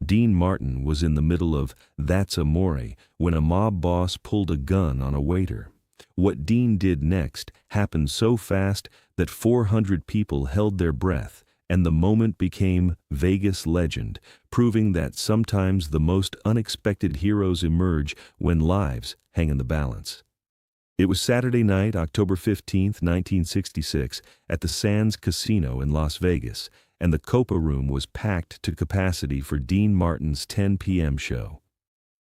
Dean Martin was in the middle of "That's Amore" when a mob boss pulled a gun on a waiter. What Dean did next happened so fast that 400 people held their breath, and the moment became Vegas legend, proving that sometimes the most unexpected heroes emerge when lives hang in the balance. It was Saturday night, October 15, 1966, at the Sands Casino in Las Vegas, and the Copa Room was packed to capacity for Dean Martin's 10 p.m. show.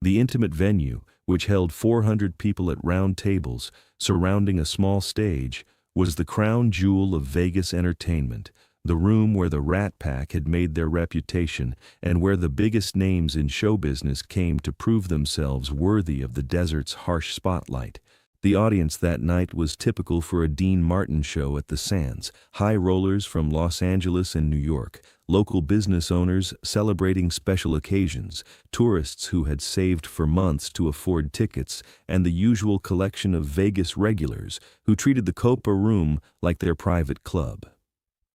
The intimate venue, which held 400 people at round tables surrounding a small stage, was the crown jewel of Vegas entertainment, the room where the Rat Pack had made their reputation and where the biggest names in show business came to prove themselves worthy of the desert's harsh spotlight. The audience that night was typical for a Dean Martin show at the Sands: high rollers from Los Angeles and New York, local business owners celebrating special occasions, tourists who had saved for months to afford tickets, and the usual collection of Vegas regulars who treated the Copa Room like their private club.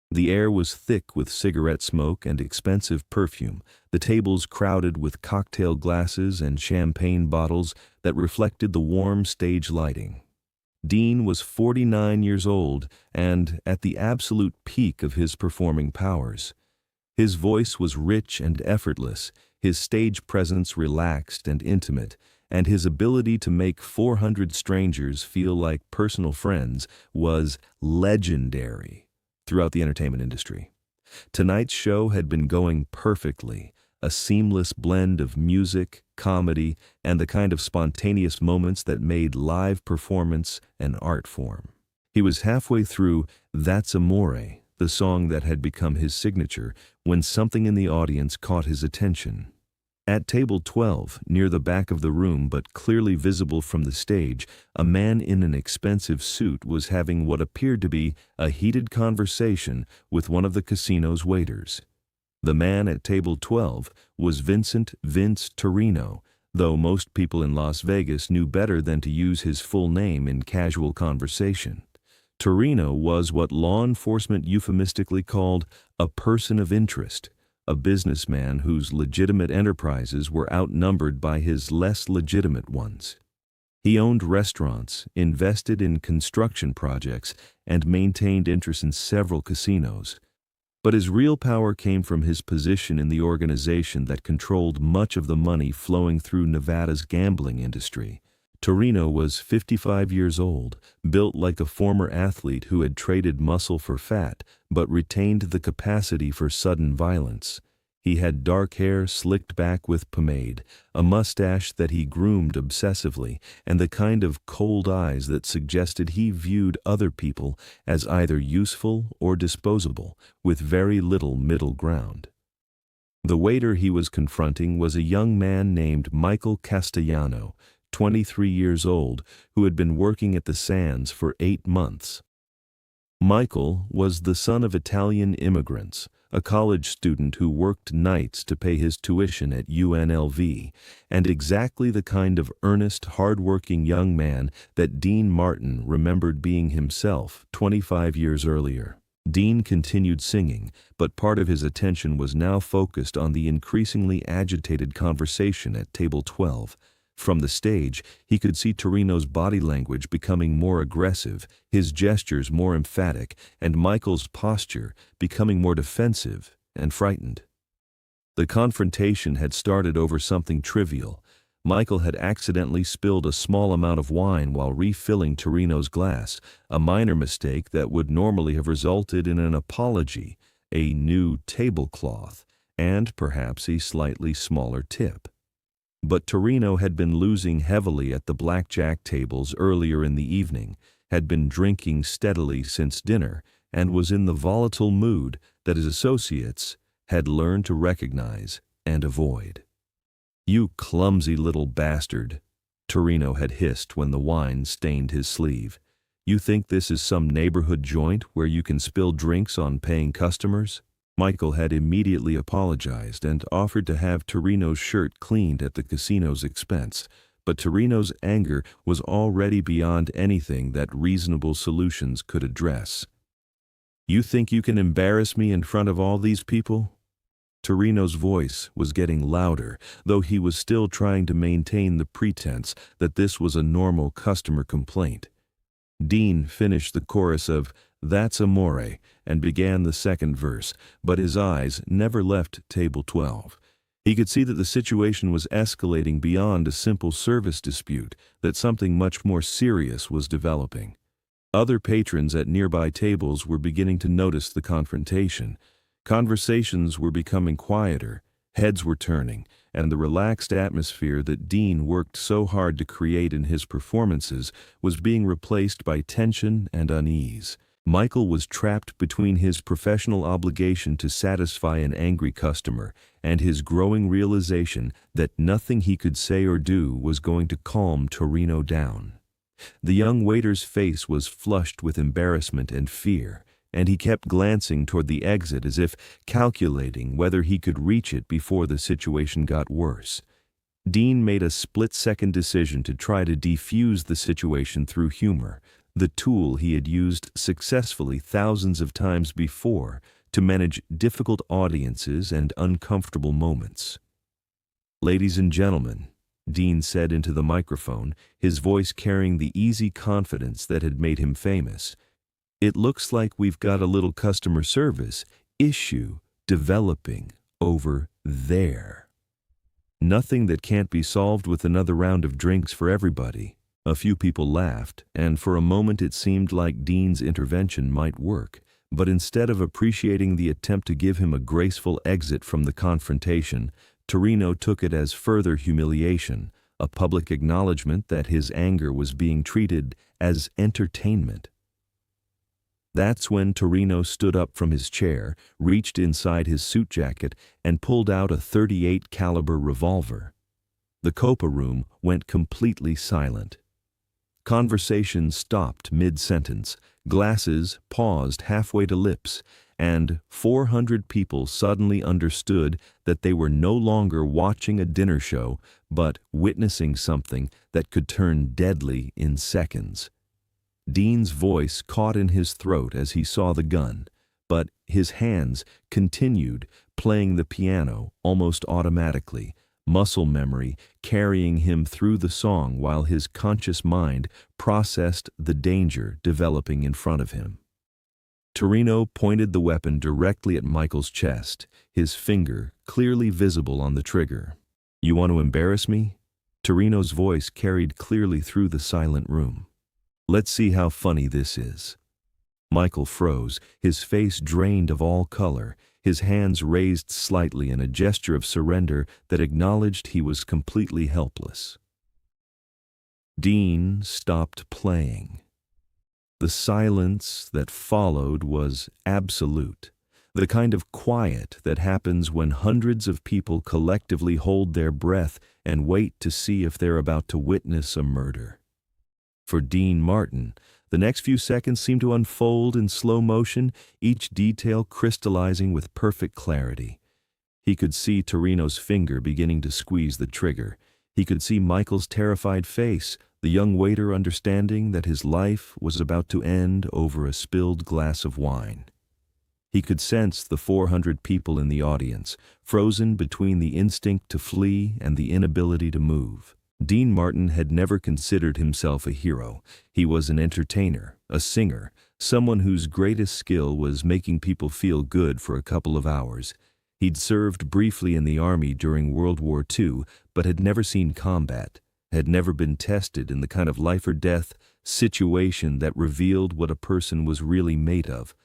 The air was thick with cigarette smoke and expensive perfume, the tables crowded with cocktail glasses and champagne bottles that reflected the warm stage lighting. Dean was 49 years old and at the absolute peak of his performing powers. His voice was rich and effortless, his stage presence relaxed and intimate, and his ability to make 400 strangers feel like personal friends was legendary throughout the entertainment industry. Tonight's show had been going perfectly, a seamless blend of music, comedy, and the kind of spontaneous moments that made live performance an art form. He was halfway through "That's Amore," the song that had become his signature, when something in the audience caught his attention. At table 12, near the back of the room but clearly visible from the stage, a man in an expensive suit was having what appeared to be a heated conversation with one of the casino's waiters. The man at table 12 was Vincent "Vince" Torino, though most people in Las Vegas knew better than to use his full name in casual conversation. Torino was what law enforcement euphemistically called a person of interest, a businessman whose legitimate enterprises were outnumbered by his less legitimate ones. He owned restaurants, invested in construction projects, and maintained interests in several casinos. But his real power came from his position in the organization that controlled much of the money flowing through Nevada's gambling industry. Torino was 55 years old, built like a former athlete who had traded muscle for fat, but retained the capacity for sudden violence. He had dark hair slicked back with pomade, a mustache that he groomed obsessively, and the kind of cold eyes that suggested he viewed other people as either useful or disposable, with very little middle ground. The waiter he was confronting was a young man named Michael Castellano, 23 years old, who had been working at the Sands for 8 months. Michael was the son of Italian immigrants, a college student who worked nights to pay his tuition at UNLV, and exactly the kind of earnest, hard-working young man that Dean Martin remembered being himself 25 years earlier. Dean continued singing, but part of his attention was now focused on the increasingly agitated conversation at table 12. From the stage, he could see Torino's body language becoming more aggressive, his gestures more emphatic, and Michael's posture becoming more defensive and frightened. The confrontation had started over something trivial. Michael had accidentally spilled a small amount of wine while refilling Torino's glass, a minor mistake that would normally have resulted in an apology, a new tablecloth, and perhaps a slightly smaller tip. But Torino had been losing heavily at the blackjack tables earlier in the evening, had been drinking steadily since dinner, and was in the volatile mood that his associates had learned to recognize and avoid. "You clumsy little bastard," Torino had hissed when the wine stained his sleeve. "You think this is some neighborhood joint where you can spill drinks on paying customers?" Michael had immediately apologized and offered to have Torino's shirt cleaned at the casino's expense, but Torino's anger was already beyond anything that reasonable solutions could address. "You think you can embarrass me in front of all these people?" Torino's voice was getting louder, though he was still trying to maintain the pretense that this was a normal customer complaint. Dean finished the chorus of "That's Amore" and began the second verse, but his eyes never left table 12. He could see that the situation was escalating beyond a simple service dispute, that something much more serious was developing. Other patrons at nearby tables were beginning to notice the confrontation. Conversations were becoming quieter, heads were turning, and the relaxed atmosphere that Dean worked so hard to create in his performances was being replaced by tension and unease. Michael was trapped between his professional obligation to satisfy an angry customer and his growing realization that nothing he could say or do was going to calm Torino down. The young waiter's face was flushed with embarrassment and fear, and he kept glancing toward the exit as if calculating whether he could reach it before the situation got worse. Dean made a split-second decision to try to defuse the situation through humor, the tool he had used successfully thousands of times before to manage difficult audiences and uncomfortable moments. "Ladies and gentlemen," Dean said into the microphone, his voice carrying the easy confidence that had made him famous, "it looks like we've got a little customer service issue developing over there. Nothing that can't be solved with another round of drinks for everybody." A few people laughed, and for a moment it seemed like Dean's intervention might work, but instead of appreciating the attempt to give him a graceful exit from the confrontation, Torino took it as further humiliation, a public acknowledgement that his anger was being treated as entertainment. That's when Torino stood up from his chair, reached inside his suit jacket, and pulled out a .38 caliber revolver. The Copa room went completely silent. Conversation stopped mid-sentence, glasses paused halfway to lips, and 400 people suddenly understood that they were no longer watching a dinner show, but witnessing something that could turn deadly in seconds. Dean's voice caught in his throat as he saw the gun, but his hands continued playing the piano almost automatically, muscle memory carrying him through the song while his conscious mind processed the danger developing in front of him. Torino pointed the weapon directly at Michael's chest, his finger clearly visible on the trigger. "You want to embarrass me?" Torino's voice carried clearly through the silent room. "Let's see how funny this is." Michael froze, his face drained of all color, his hands raised slightly in a gesture of surrender that acknowledged he was completely helpless. Dean stopped playing. The silence that followed was absolute, the kind of quiet that happens when hundreds of people collectively hold their breath and wait to see if they're about to witness a murder. For Dean Martin, the next few seconds seemed to unfold in slow motion, each detail crystallizing with perfect clarity. He could see Torino's finger beginning to squeeze the trigger. He could see Michael's terrified face, the young waiter understanding that his life was about to end over a spilled glass of wine. He could sense the 400 people in the audience, frozen between the instinct to flee and the inability to move. Dean Martin had never considered himself a hero. He was an entertainer, a singer, someone whose greatest skill was making people feel good for a couple of hours. He'd served briefly in the army during World War II, but had never seen combat, had never been tested in the kind of life-or-death situation that revealed what a person was really made of.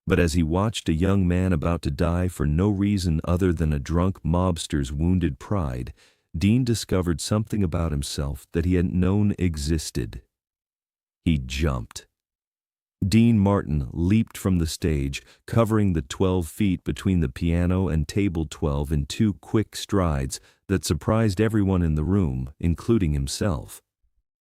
But as he watched a young man about to die for no reason other than a drunk mobster's wounded pride, Dean discovered something about himself that he hadn't known existed. He jumped. Dean Martin leaped from the stage, covering the 12 feet between the piano and table 12 in 2 quick strides that surprised everyone in the room, including himself.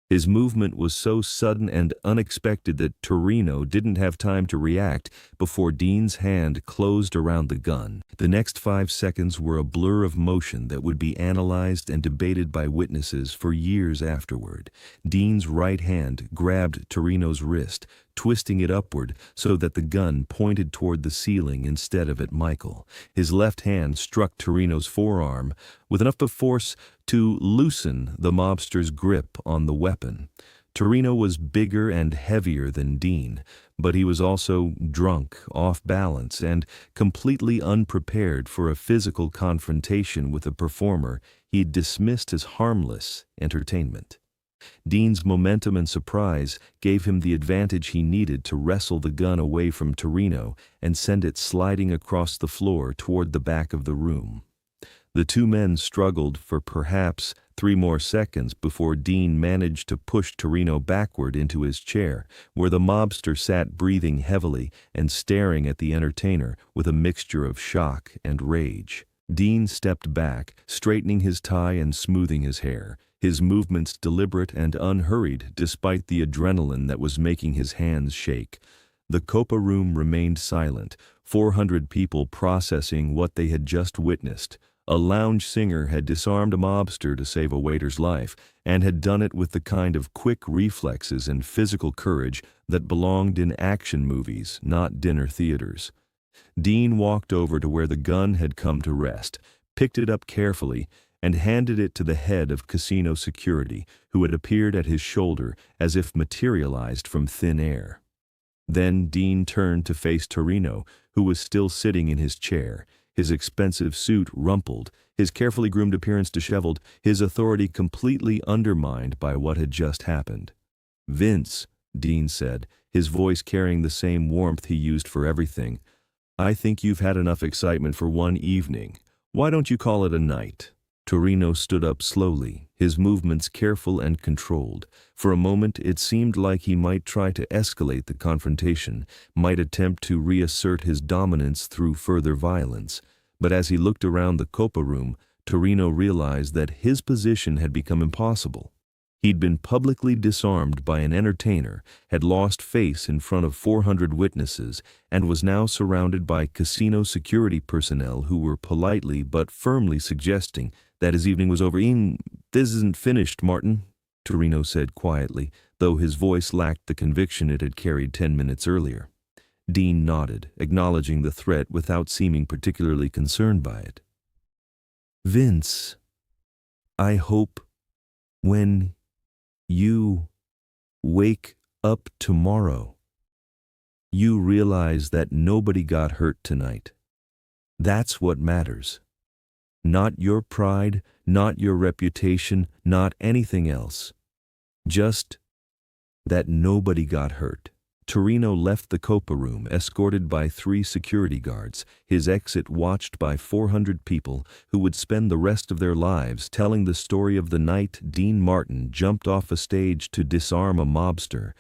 His movement was so sudden and unexpected that Torino didn't have time to react before Dean's hand closed around the gun. The next 5 seconds were a blur of motion that would be analyzed and debated by witnesses for years afterward. Dean's right hand grabbed Torino's wrist, twisting it upward so that the gun pointed toward the ceiling instead of at Michael. His left hand struck Torino's forearm with enough of force to loosen the mobster's grip on the weapon. Torino was bigger and heavier than Dean, but he was also drunk, off balance, and completely unprepared for a physical confrontation with a performer he'd dismissed as harmless entertainment. Dean's momentum and surprise gave him the advantage he needed to wrestle the gun away from Torino and send it sliding across the floor toward the back of the room. The two men struggled for perhaps 3 more seconds before Dean managed to push Torino backward into his chair, where the mobster sat breathing heavily and staring at the entertainer with a mixture of shock and rage. Dean stepped back, straightening his tie and smoothing his hair, his movements deliberate and unhurried despite the adrenaline that was making his hands shake. The Copa room remained silent, 400 people processing what they had just witnessed. A lounge singer had disarmed a mobster to save a waiter's life, and had done it with the kind of quick reflexes and physical courage that belonged in action movies, not dinner theaters. Dean walked over to where the gun had come to rest, picked it up carefully, and handed it to the head of casino security, who had appeared at his shoulder as if materialized from thin air. Then Dean turned to face Torino, who was still sitting in his chair, his expensive suit rumpled, his carefully groomed appearance disheveled, his authority completely undermined by what had just happened. "Vince," Dean said, his voice carrying the same warmth he used for everything, "I think you've had enough excitement for one evening. Why don't you call it a night?" Torino stood up slowly, his movements careful and controlled. For a moment it seemed like he might try to escalate the confrontation, might attempt to reassert his dominance through further violence. But as he looked around the Copa room, Torino realized that his position had become impossible. He'd been publicly disarmed by an entertainer, had lost face in front of 400 witnesses, and was now surrounded by casino security personnel who were politely but firmly suggesting that his evening was over. "This isn't finished, Martin," Torino said quietly, though his voice lacked the conviction it had carried 10 minutes earlier. Dean nodded, acknowledging the threat without seeming particularly concerned by it. "Vince, I hope when you wake up tomorrow, you realize that nobody got hurt tonight. That's what matters. Not your pride, not your reputation, not anything else. Just that nobody got hurt." Torino left the Copa room, escorted by 3 security guards, his exit watched by 400 people who would spend the rest of their lives telling the story of the night Dean Martin jumped off a stage to disarm a mobster.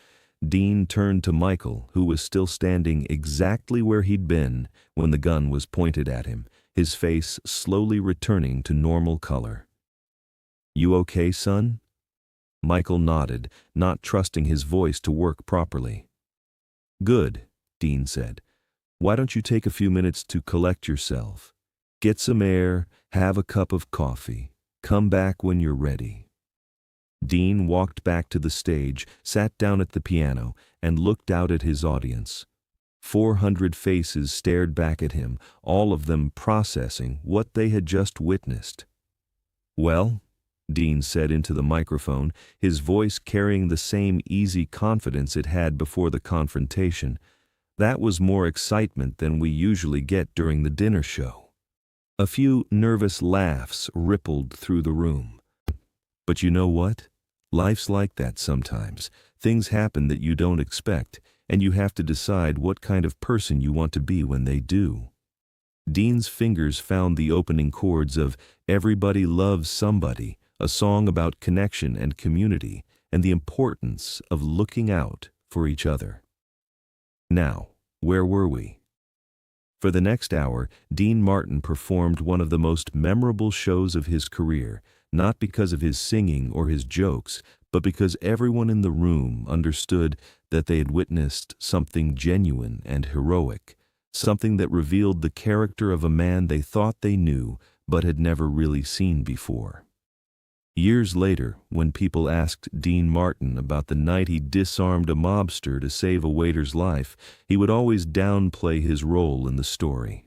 Dean turned to Michael, who was still standing exactly where he'd been when the gun was pointed at him, his face slowly returning to normal color. "You okay, son?" Michael nodded, not trusting his voice to work properly. "Good," Dean said. "Why don't you take a few minutes to collect yourself? Get some air, have a cup of coffee. Come back when you're ready." Dean walked back to the stage, sat down at the piano, and looked out at his audience. 400 faces stared back at him, all of them processing what they had just witnessed. "Well," Dean said into the microphone, his voice carrying the same easy confidence it had before the confrontation, "that was more excitement than we usually get during the dinner show." A few nervous laughs rippled through the room. "But you know what? Life's like that sometimes. Things happen that you don't expect, and you have to decide what kind of person you want to be when they do." Dean's fingers found the opening chords of "Everybody Loves Somebody," a song about connection and community, and the importance of looking out for each other. Now, where were we? For the next hour, Dean Martin performed one of the most memorable shows of his career, not because of his singing or his jokes, but because everyone in the room understood that they had witnessed something genuine and heroic, something that revealed the character of a man they thought they knew but had never really seen before. Years later, when people asked Dean Martin about the night he disarmed a mobster to save a waiter's life, he would always downplay his role in the story.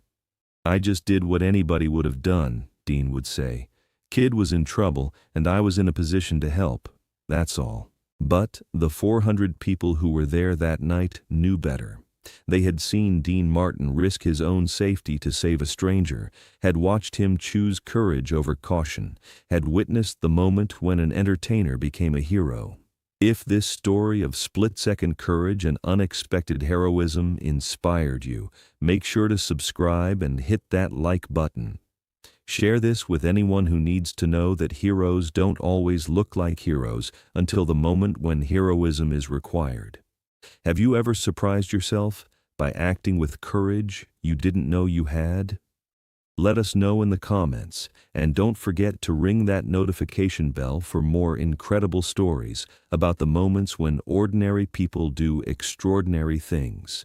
"I just did what anybody would have done," Dean would say. "Kid was in trouble, and I was in a position to help. That's all." But the 400 people who were there that night knew better. They had seen Dean Martin risk his own safety to save a stranger, had watched him choose courage over caution, had witnessed the moment when an entertainer became a hero. If this story of split-second courage and unexpected heroism inspired you, make sure to subscribe and hit that like button. Share this with anyone who needs to know that heroes don't always look like heroes until the moment when heroism is required. Have you ever surprised yourself by acting with courage you didn't know you had? Let us know in the comments, and don't forget to ring that notification bell for more incredible stories about the moments when ordinary people do extraordinary things.